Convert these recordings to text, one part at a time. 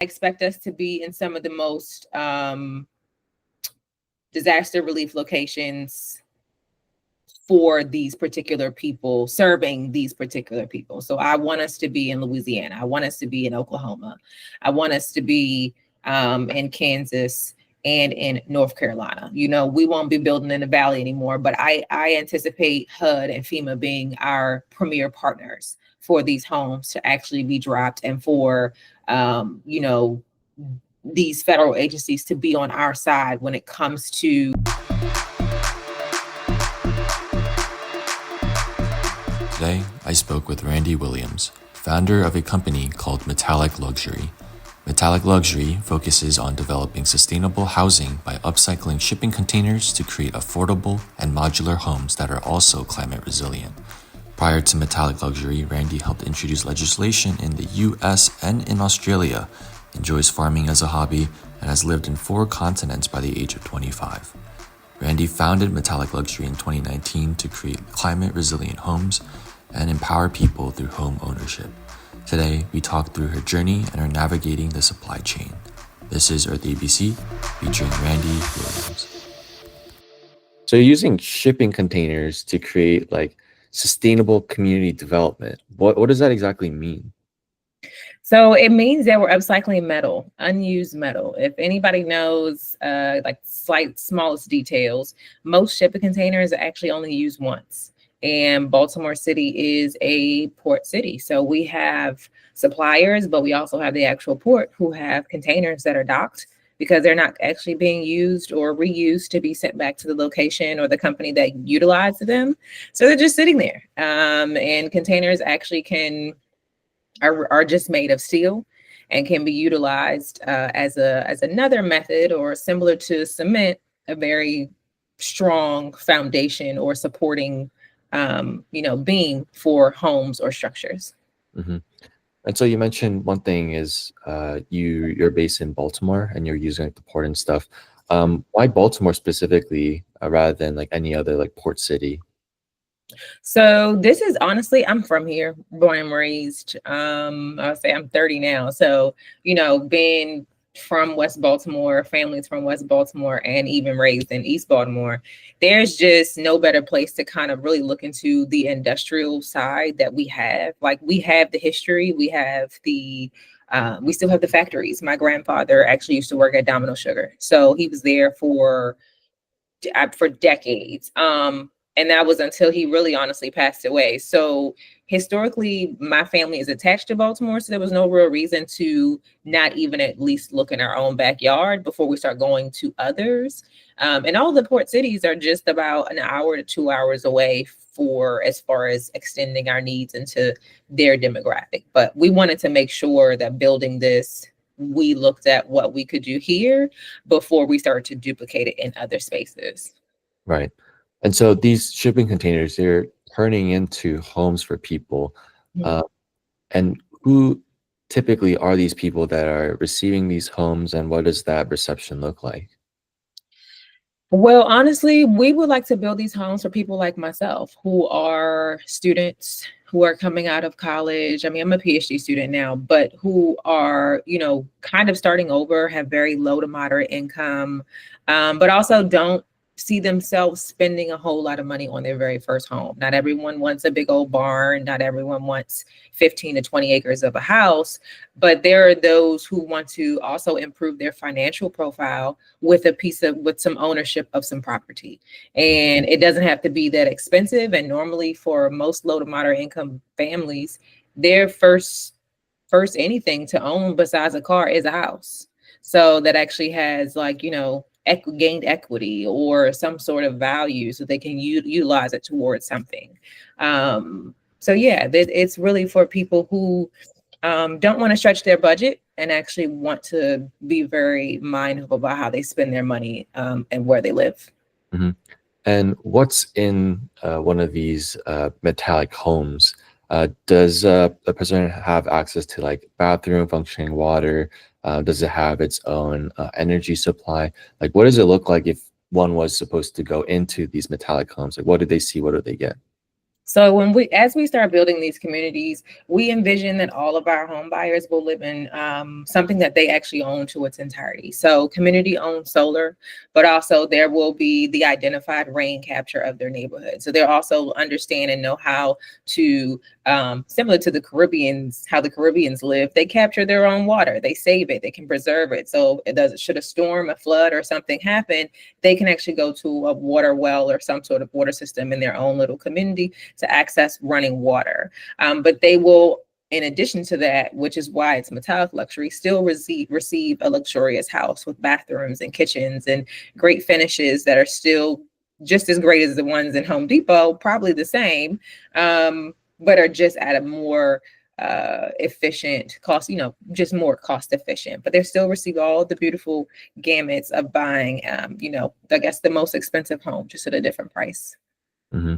expect us to be in some of the most disaster relief locations for these particular people, serving these particular people. So I want us to be in Louisiana. I want us to be in Oklahoma. I want us to be in Kansas and in North Carolina. You know, we won't be building in the Valley anymore, but I anticipate HUD and FEMA being our premier partners for these homes to actually be dropped, and for, you know, these federal agencies to be on our side when it comes to. Today, I spoke with Randy Williams, founder of a company called Metallic Luxury. Metallic Luxury focuses on developing sustainable housing by upcycling shipping containers to create affordable and modular homes that are also climate resilient. Prior to Metallic Luxury, Randy helped introduce legislation in the US and in Australia, enjoys farming as a hobby, and has lived in 4 continents by the age of 25. Randy founded Metallic Luxury in 2019 to create climate resilient homes and empower people through home ownership. Today, we talk through her journey and her navigating the supply chain. This is Earth ABC, featuring Randy Williams. So you're using shipping containers to create like sustainable community development. What does that exactly mean? So it means that we're upcycling metal, unused metal. If anybody knows like smallest details, most shipping containers are actually only used once. And Baltimore City is a port city. So we have suppliers, but we also have the actual port who have containers that are docked because they're not actually being used or reused to be sent back to the location or the company that utilized them. So they're just sitting there. And containers actually are just made of steel and can be utilized as another method, or similar to cement, a very strong foundation or supporting beam for homes or structures. Mm-hmm. And so you mentioned one thing is you're based in Baltimore and you're using like the port and stuff. Why Baltimore specifically rather than like any other like port city? So this is honestly, I'm from here, born and raised. I'll say I'm 30 now. So, being from West Baltimore, families from West Baltimore, and even raised in East Baltimore, there's just no better place to kind of really look into the industrial side that we have. Like, we have the history, we have we still have the factories. My grandfather actually used to work at Domino Sugar. So he was there for decades. And that was until he really honestly passed away. So historically, my family is attached to Baltimore. So there was no real reason to not even at least look in our own backyard before we start going to others. And all the port cities are just about an hour to 2 hours away as far as extending our needs into their demographic. But we wanted to make sure that building this, we looked at what we could do here before we started to duplicate it in other spaces. Right. And so these shipping containers, they're turning into homes for people. Mm-hmm. And who typically are these people that are receiving these homes, and what does that reception look like? Well, honestly, we would like to build these homes for people like myself who are students, who are coming out of college. I mean, I'm a PhD student now, but who are, kind of starting over, have very low to moderate income, but also don't see themselves spending a whole lot of money on their very first home. Not everyone wants a big old barn. Not everyone wants 15 to 20 acres of a house, but there are those who want to also improve their financial profile with some ownership of some property. And it doesn't have to be that expensive. And normally for most low to moderate income families, their first anything to own besides a car is a house. So that actually has gained equity or some sort of value so they can utilize it towards something. So yeah, it's really for people who don't want to stretch their budget and actually want to be very mindful about how they spend their money and where they live. Mm-hmm. And what's in one of these metallic homes? Does a person have access to like bathroom, functioning water? Does it have its own energy supply? Like, what does it look like if one was supposed to go into these metallic homes? Like, what do they see? What do they get? So as we start building these communities, we envision that all of our home buyers will live in something that they actually own to its entirety. So community owned solar, but also there will be the identified rain capture of their neighborhood. So they'll also understand and know how to, similar to the Caribbeans, how the Caribbeans live, they capture their own water, they save it, they can preserve it. So should a storm, a flood, or something happen, they can actually go to a water well or some sort of water system in their own little community to access running water. But they will, in addition to that, which is why it's metallic luxury, still receive a luxurious house with bathrooms and kitchens and great finishes that are still just as great as the ones in Home Depot, probably the same, but are just at a more efficient cost, just more cost efficient. But they still receive all the beautiful gamuts of buying, I guess the most expensive home, just at a different price. Mm-hmm.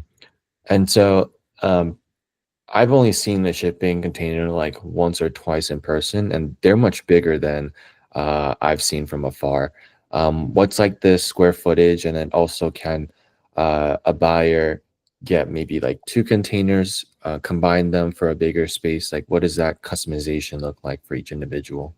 And so I've only seen the shipping container like once or twice in person, and they're much bigger than I've seen from afar. What's like the square footage, and then also can a buyer get maybe like two containers, combine them for a bigger space? Like, what does that customization look like for each individual?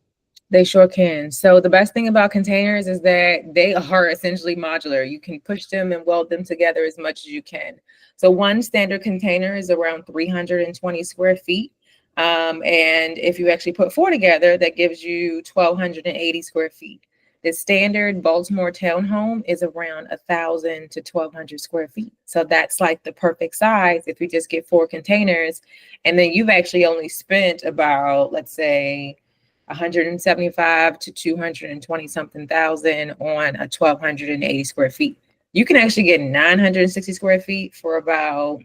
They sure can. So the best thing about containers is that they are essentially modular. You can push them and weld them together as much as you can. So one standard container is around 320 square feet. And if you actually put four together, that gives you 1,280 square feet. The standard Baltimore townhome is around 1,000 to 1,200 square feet. So that's like the perfect size if you just get four containers. And then you've actually only spent about, let's say, 175 to 220 something thousand on a 1,280 square feet. You can actually get 960 square feet for about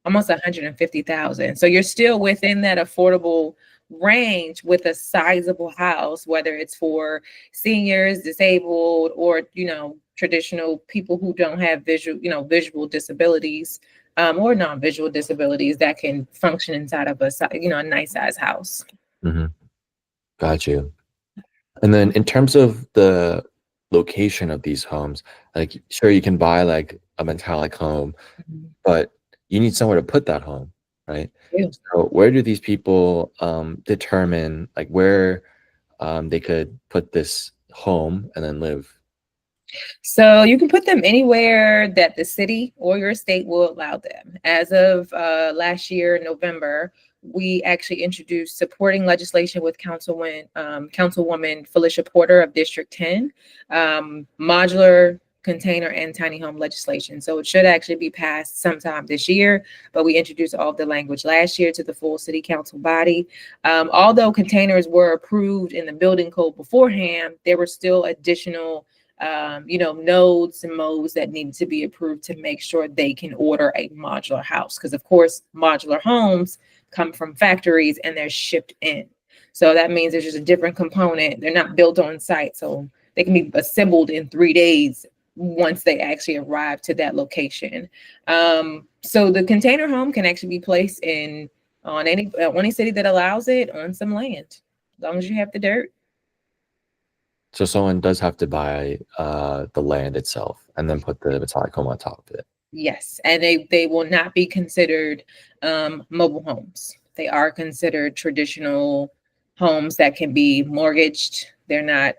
almost 150,000. So you're still within that affordable range with a sizable house, whether it's for seniors, disabled, or traditional people who don't have visual disabilities, or non-visual disabilities that can function inside of a nice size house. Mm-hmm. Got you. And then in terms of the location of these homes, like sure you can buy like a metallic home, but you need somewhere to put that home, right? Yeah. So where do these people determine like where they could put this home and then live? So you can put them anywhere that the city or your state will allow them. As of last year, November, we actually introduced supporting legislation with Councilwoman Felicia Porter of District 10, modular container and tiny home legislation. So it should actually be passed sometime this year, but we introduced all of the language last year to the full city council body. Although containers were approved in the building code beforehand, there were still additional nodes and modes that needed to be approved to make sure they can order a modular house. Because of course, modular homes come from factories and they're shipped in. So that means there's just a different component. They're not built on site. So they can be assembled in 3 days once they actually arrive to that location. So the container home can actually be placed on any city that allows it on some land, as long as you have the dirt. So someone does have to buy the land itself and then put the metallic home on top of it. Yes, and they will not be considered mobile homes. They are considered traditional homes that can be mortgaged. They're not,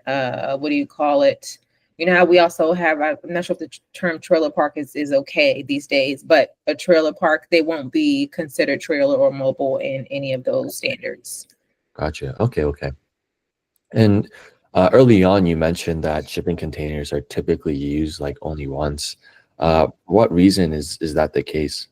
what do you call it? You know how we also have, I'm not sure if the term trailer park is okay these days, but a trailer park, they won't be considered trailer or mobile in any of those standards. Gotcha. Okay. And early on, you mentioned that shipping containers are typically used like only once. What reason is that the case?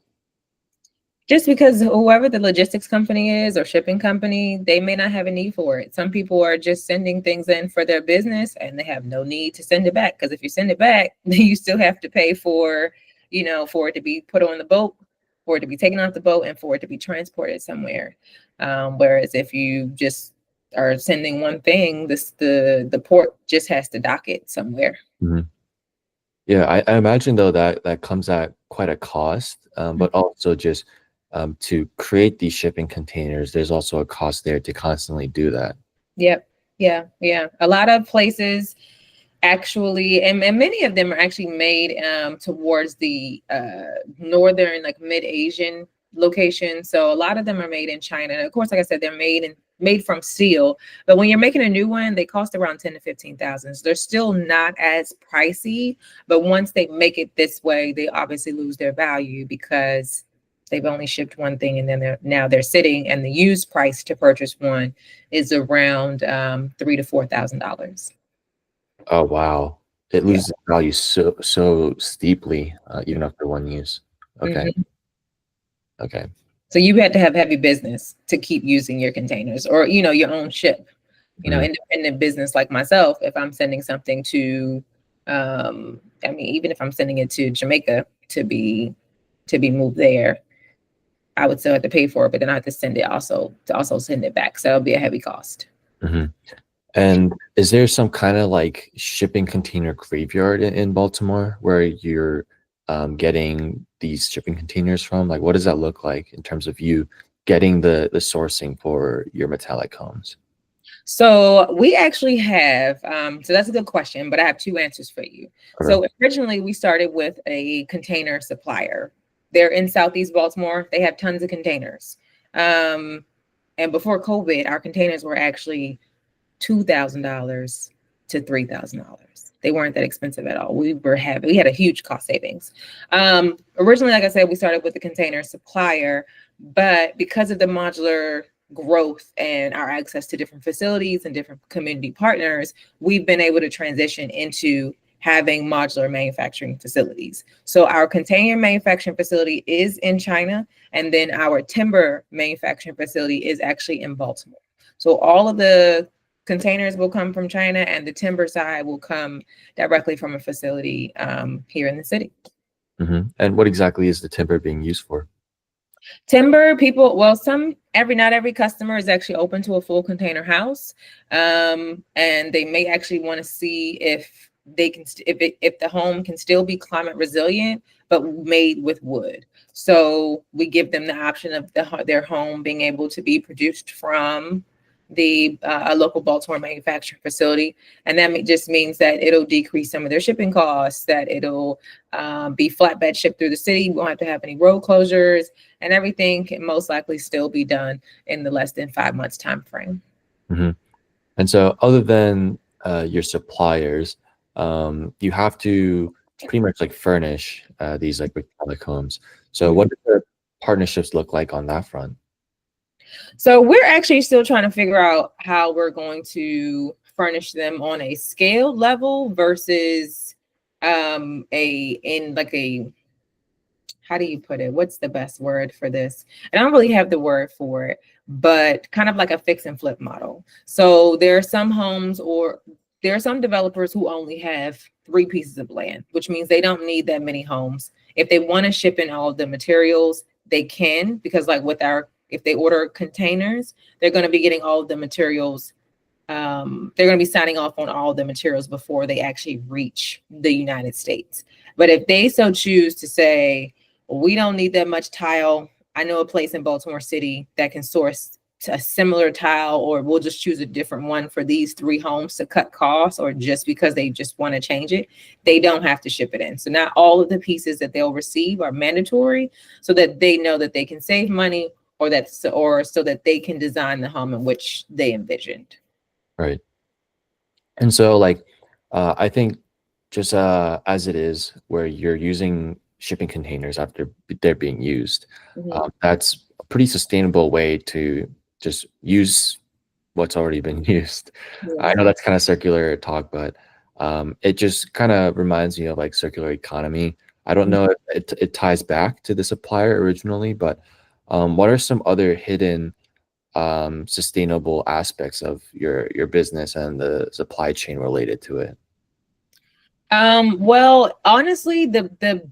Just because whoever the logistics company is or shipping company, they may not have a need for it. Some people are just sending things in for their business and they have no need to send it back. Because if you send it back, then you still have to pay for it to be put on the boat, for it to be taken off the boat, and for it to be transported somewhere. Whereas if you just are sending one thing, the port just has to dock it somewhere. Mm-hmm. Yeah, I imagine though that comes at quite a cost, but also just to create these shipping containers, there's also a cost there to constantly do that. Yep. Yeah. A lot of places Actually, and many of them are actually made towards the northern, like mid-Asian location. So a lot of them are made in China. And of course, like I said, they're made from steel. But when you're making a new one, they cost around 10 to 15,000. So they're still not as pricey. But once they make it this way, they obviously lose their value because they've only shipped one thing, and then they're sitting, and the used price to purchase one is around $3,000 to $4,000. Oh wow, it Yeah. loses value so steeply, even after one use. Okay, Mhm. okay. So you had to have heavy business to keep using your containers, or your own ship. Mhm, Independent business like myself. If I'm sending something to, I mean, even if I'm sending it to Jamaica to be moved there, I would still have to pay for it, but then I have to send it also send it back. So it'll be a heavy cost. mhm. And is there some kind of like shipping container graveyard in Baltimore where you're getting these shipping containers from? Like, what does that look like in terms of you getting the sourcing for your metallic homes? So we actually have, so that's a good question, but I have two answers for you. Okay. So originally we started with a container supplier. They're in Southeast Baltimore. They have tons of containers. And before COVID, our containers were actually $2,000 to $3,000. They weren't that expensive at all. We had a huge cost savings. Originally, like I said, we started with the container supplier, but because of the modular growth and our access to different facilities and different community partners, we've been able to transition into having modular manufacturing facilities. So our container manufacturing facility is in China, and then our timber manufacturing facility is actually in Baltimore. So all of the containers will come from China, and the timber side will come directly from a facility here in the city. And what exactly is the timber being used for? Timber people, well, not every customer is actually open to a full container house, and they may actually want to see if they can, if the home can still be climate resilient, but made with wood. So we give them the option of their home being able to be produced from a local Baltimore manufacturing facility, and that just means that it'll decrease some of their shipping costs. That it'll be flatbed shipped through the city. We won't have to have any road closures, and everything can most likely still be done in the less than 5 months time frame. hmm And so, other than your suppliers, you have to pretty much like furnish these like metallic homes. So, what do the partnerships look like on that front? So we're actually still trying to figure out how we're going to furnish them on a scale level versus a how do you put it? What's the best word for this? And I don't really have the word for it, but kind of like a fix and flip model. So there are some there are some developers who only have 3 pieces of land, which means they don't need that many homes. If they want to ship in all of the materials, they can, because like if they order containers, they're going to be getting all of the materials. They're going to be signing off on all the materials before they actually reach the United States. But if they so choose to say, we don't need that much tile. I know a place in Baltimore City that can source a similar tile, or we'll just choose a different one for these 3 homes to cut costs, or just because they just want to change it, they don't have to ship it in. So not all of the pieces that they'll receive are mandatory, so that they know that they can save money, or so that they can design the home in which they envisioned. Right. And so, like, I think just as it is, where you're using shipping containers after they're being used, Mhm. that's a pretty sustainable way to just use what's already been used. I Yeah. know that's kind of circular talk, but it just kind of reminds me of like circular economy. I don't know if it ties back to the supplier originally, but what are some other hidden sustainable aspects of your business and the supply chain related to it? Well, honestly, the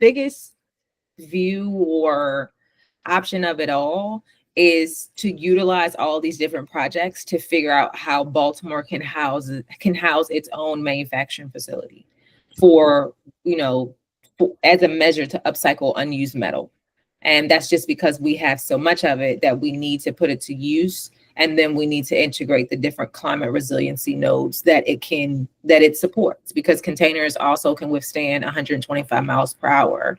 biggest view or option of it all is to utilize all these different projects to figure out how Baltimore can house its own manufacturing facility for, you know, as a measure to upcycle unused metal. And that's just because we have so much of it that we need to put it to use And then we need to integrate the different climate resiliency nodes that it supports, because containers also can withstand 125 miles per hour.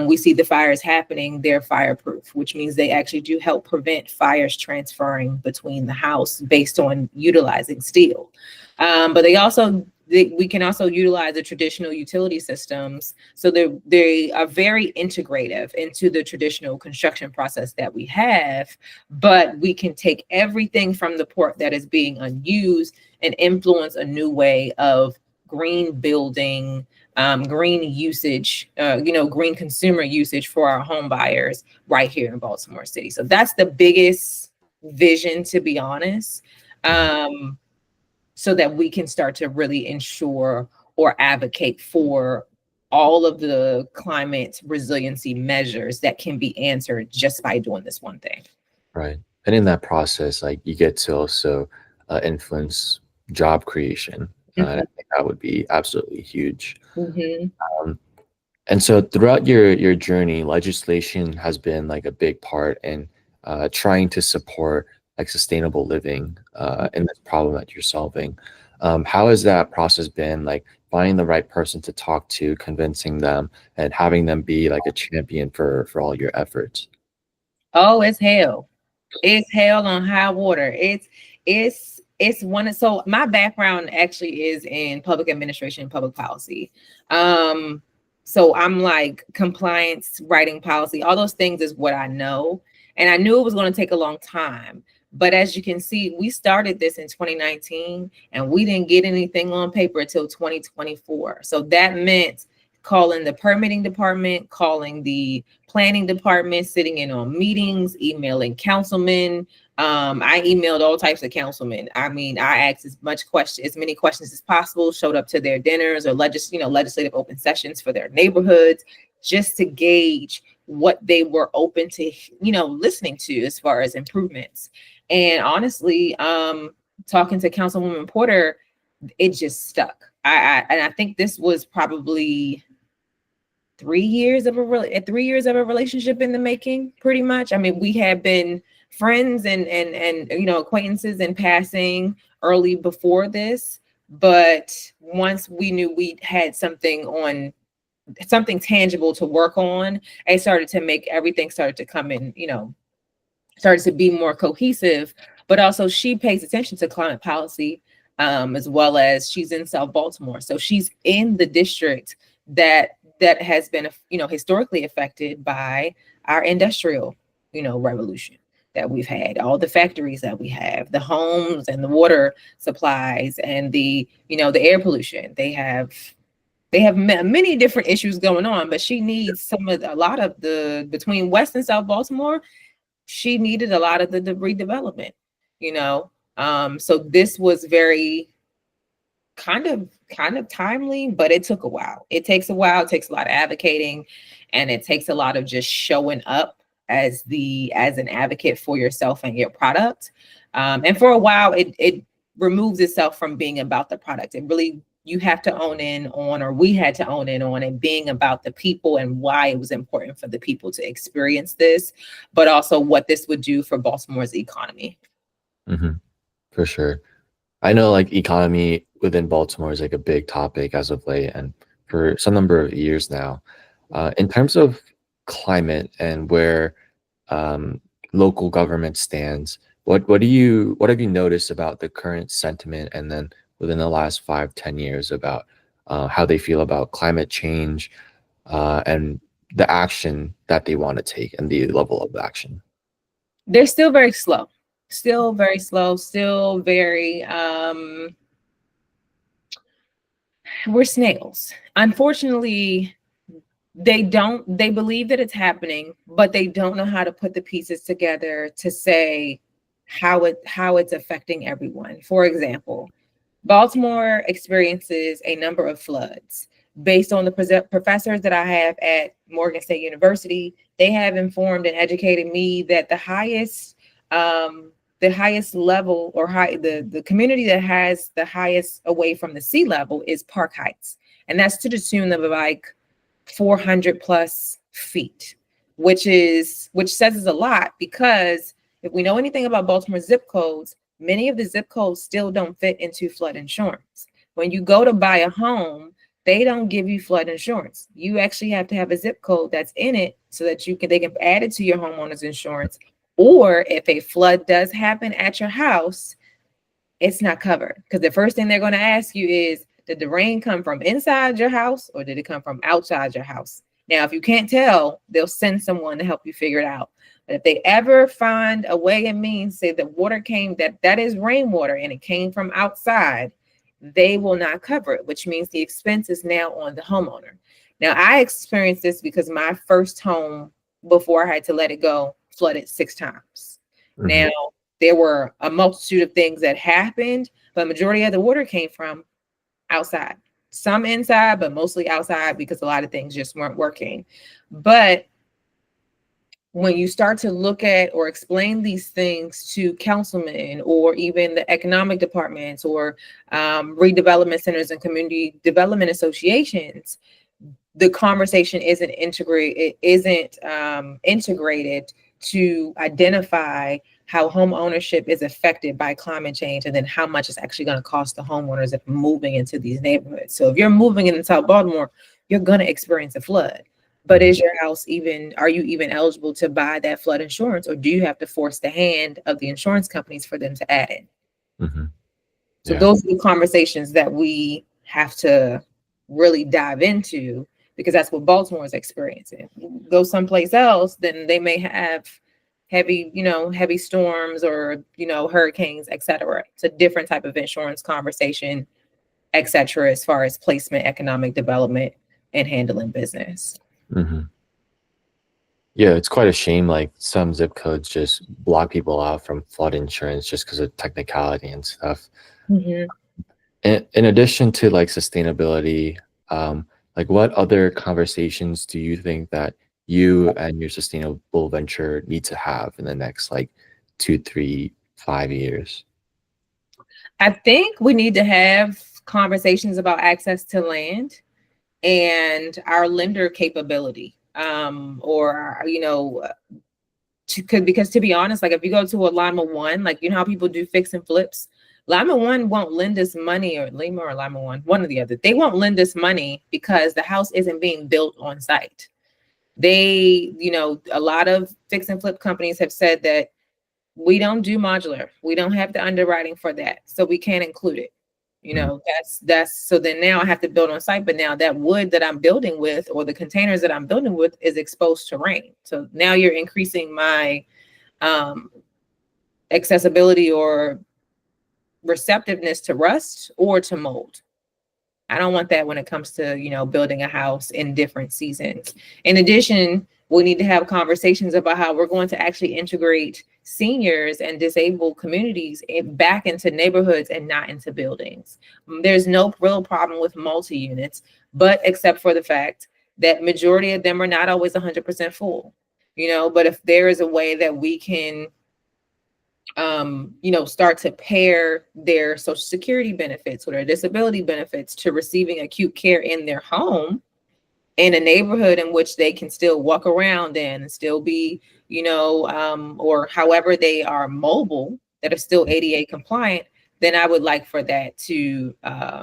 We see the fires happening, they're fireproof, which means they actually do help prevent fires transferring between the house based on utilizing steel. But we can also utilize the traditional utility systems. So they are very integrative into the traditional construction process that we have, but we can take everything from the port that is being unused and influence a new way of green building, green usage, green consumer usage for our home buyers right here in Baltimore City. So that's the biggest vision, to be honest. So that we can start to really ensure or advocate for all of the climate resiliency measures that can be answered just by doing this one thing. Right. And in that process, like you get to also influence job creation. And I think that would be absolutely huge. And so throughout your journey, legislation has been like a big part in trying to support like sustainable living in this problem that you're solving. How has that process been, like finding the right person to talk to, convincing them, and having them be like a champion for all your efforts? Oh, it's hell. It's hell on high water. It's one of, so my background actually is in public administration and public policy. So I'm like compliance, writing policy, all those things is what I know. And I knew it was going to take a long time. But as you can see, we started this in 2019 and we didn't get anything on paper until 2024. So that meant calling the permitting department, calling the planning department, sitting in on meetings, emailing councilmen. I emailed all types of councilmen. I mean, I asked as many questions as possible, showed up to their dinners or legislative open sessions for their neighborhoods, just to gauge what they were open to, listening to as far as improvements. And honestly, talking to Councilwoman Porter, it just stuck. I think this was probably 3 years of a relationship in the making, pretty much. I mean, we had been friends and acquaintances in passing early before this, but once we knew we had something tangible to work on, it started to make everything started to come in, started to be more cohesive. But also she pays attention to climate policy, as well as she's in South Baltimore. So she's in the district that has been, historically affected by our industrial, revolution that we've had, all the factories that we have, the homes and the water supplies and the air pollution. They have many different issues going on, but she needs between West and South Baltimore, she needed a lot of the redevelopment, so this was very kind of timely, but it took a while. It takes a while. It takes a lot of advocating, and it takes a lot of just showing up as an advocate for yourself and your product. And for a while, it removes itself from being about the product. It really, you have to own in on, or we had to own in on it being about the people and why it was important for the people to experience this, but also what this would do for Baltimore's economy. For sure. I know like economy within Baltimore is like a big topic as of late and for some number of years now. In terms of climate and where local government stands, what have you noticed about the current sentiment, and then within the last 5-10 years about how they feel about climate change and the action that they want to take and the level of action? They're still very slow, still very, we're snails. Unfortunately, they believe that it's happening, but they don't know how to put the pieces together to say how it's affecting everyone. For example, Baltimore experiences a number of floods. Based on the professors that I have at Morgan State University, they have informed and educated me that the highest level, or the community that has the highest away from the sea level is Park Heights. And that's to the tune of like 400 plus feet, which says a lot, because if we know anything about Baltimore zip codes, many of the zip codes still don't fit into flood insurance. When you go to buy a home, they don't give you flood insurance. You actually have to have a zip code that's in it so that they can add it to your homeowner's insurance. Or if a flood does happen at your house, it's not covered, because the first thing they're going to ask you is, did the rain come from inside your house or did it come from outside your house? Now, if you can't tell, they'll send someone to help you figure it out. But if they ever find a way and means, say the water came, that is rainwater and it came from outside, they will not cover it, which means the expense is now on the homeowner. Now, I experienced this because my first home, before I had to let it go, flooded 6 times. Mhm. Now, there were a multitude of things that happened, but majority of the water came from outside. Some inside, but mostly outside, because a lot of things just weren't working. But when you start to look at or explain these things to councilmen or even the economic departments or redevelopment centers and community development associations, the conversation isn't integrated to identify how home ownership is affected by climate change, and then how much it's actually going to cost the homeowners if moving into these neighborhoods. So if you're moving in South Baltimore, you're going to experience a flood. But is your house are you even eligible to buy that flood insurance, or do you have to force the hand of the insurance companies for them to add it? Mhm. So Yeah. those are the conversations that we have to really dive into, because that's what Baltimore is experiencing. Go someplace else, then they may have heavy storms or, hurricanes, et cetera. It's a different type of insurance conversation, et cetera, as far as placement, economic development, and handling business. Mhm. Yeah, it's quite a shame, like, some zip codes just block people out from flood insurance just because of technicality and stuff. Mhm. In addition to, like, sustainability, like, what other conversations do you think that you and your sustainable venture need to have in the next, like, 2, 3, 5 years? I think we need to have conversations about access to land and our lender capability, because to be honest, like if you go to a Lima One, like how people do fix and flips, Lima One won't lend us money, or Lima or Lima One, one or the other. They won't lend us money because the house isn't being built on site. A lot of fix and flip companies have said that we don't do modular. We don't have the underwriting for that, so we can't include it. That's so then now I have to build on site, but now that wood that I'm building with, or the containers that I'm building with, is exposed to rain. So now you're increasing my accessibility or receptiveness to rust or to mold. I don't want that when it comes to, building a house in different seasons. In addition, we need to have conversations about how we're going to actually integrate seniors and disabled communities back into neighborhoods and not into buildings. There's no real problem with multi-units, but except for the fact that majority of them are not always 100% full. But if there is a way that we can start to pair their social security benefits or their disability benefits to receiving acute care in their home, in a neighborhood in which they can still walk around in and still be, or however they are mobile, that are still ADA compliant, then I would like for that to,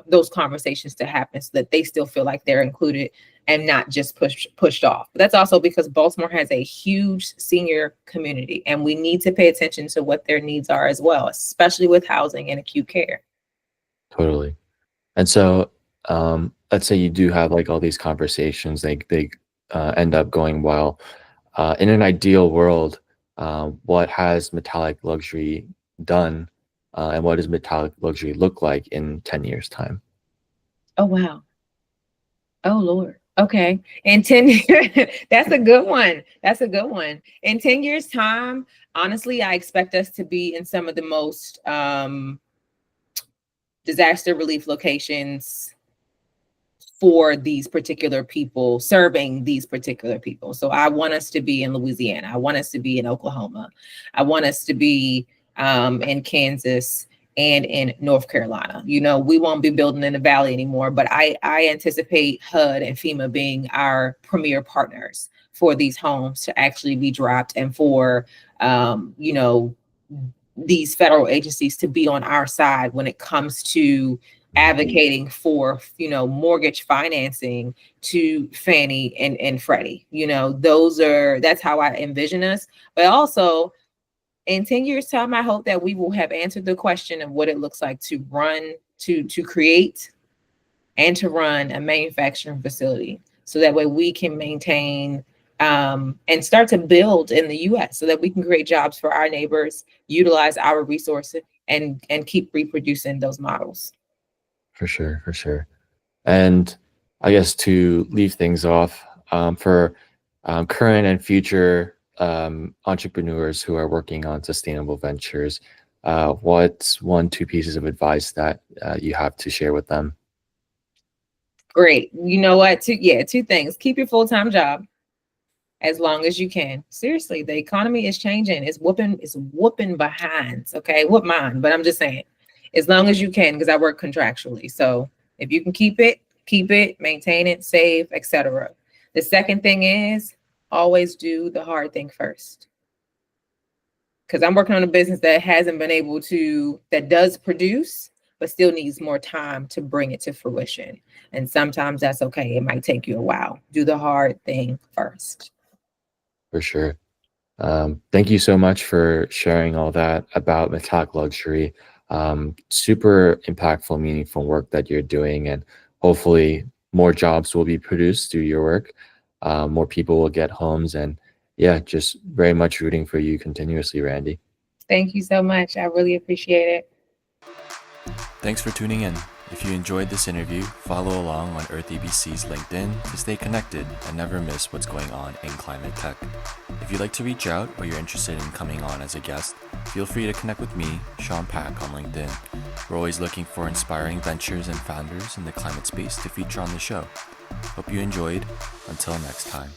those conversations to happen so that they still feel like they're included and not just pushed off. But that's also because Baltimore has a huge senior community, and we need to pay attention to what their needs are as well, especially with housing and acute care. Totally. And so, let's say you do have, like, all these conversations, they end up going well. In an ideal world, what has Metallic Luxury done, and what does Metallic Luxury look like in 10 years' time? Oh, wow. Oh, Lord. Okay. In 10 years, that's a good one. That's a good one. In 10 years' time, honestly, I expect us to be in some of the most disaster relief locations for these particular people, serving these particular people. So I want us to be in Louisiana. I want us to be in Oklahoma. I want us to be in Kansas and in North Carolina. We won't be building in the Valley anymore, but I anticipate HUD and FEMA being our premier partners for these homes to actually be dropped, and for you know, these federal agencies to be on our side when it comes to advocating for, you know, mortgage financing to Fannie and Freddie. You know, that's how I envision us. But also in 10 years time, I hope that we will have answered the question of what it looks like to create and to run a manufacturing facility, so that way we can maintain and start to build in the US, so that we can create jobs for our neighbors, utilize our resources, and keep reproducing those models. For sure, for sure. And I guess to leave things off, for current and future entrepreneurs who are working on sustainable ventures, what's one, two pieces of advice that you have to share with them? Great. You know what? Two things. Keep your full-time job as long as you can. Seriously, the economy is changing. It's whooping behinds. Okay, whoop mine, but I'm just saying, as long as you can, because I work contractually. So if you can keep it, maintain it, save, etc. The second thing is always do the hard thing first. Because I'm working on a business that hasn't been able to, that does produce, but still needs more time to bring it to fruition. And sometimes that's okay. It might take you a while. Do the hard thing first. For sure. Thank you so much for sharing all that about Metallic Luxury. Super impactful, meaningful work that you're doing, and hopefully more jobs will be produced through your work. More people will get homes, and yeah, just very much rooting for you continuously, Randy. Thank you so much. I really appreciate it. Thanks for tuning in. If you enjoyed this interview, follow along on Earth EBC's LinkedIn to stay connected and never miss what's going on in climate tech. If you'd like to reach out or you're interested in coming on as a guest, feel free to connect with me, Sean Pack, on LinkedIn. We're always looking for inspiring ventures and founders in the climate space to feature on the show. Hope you enjoyed. Until next time.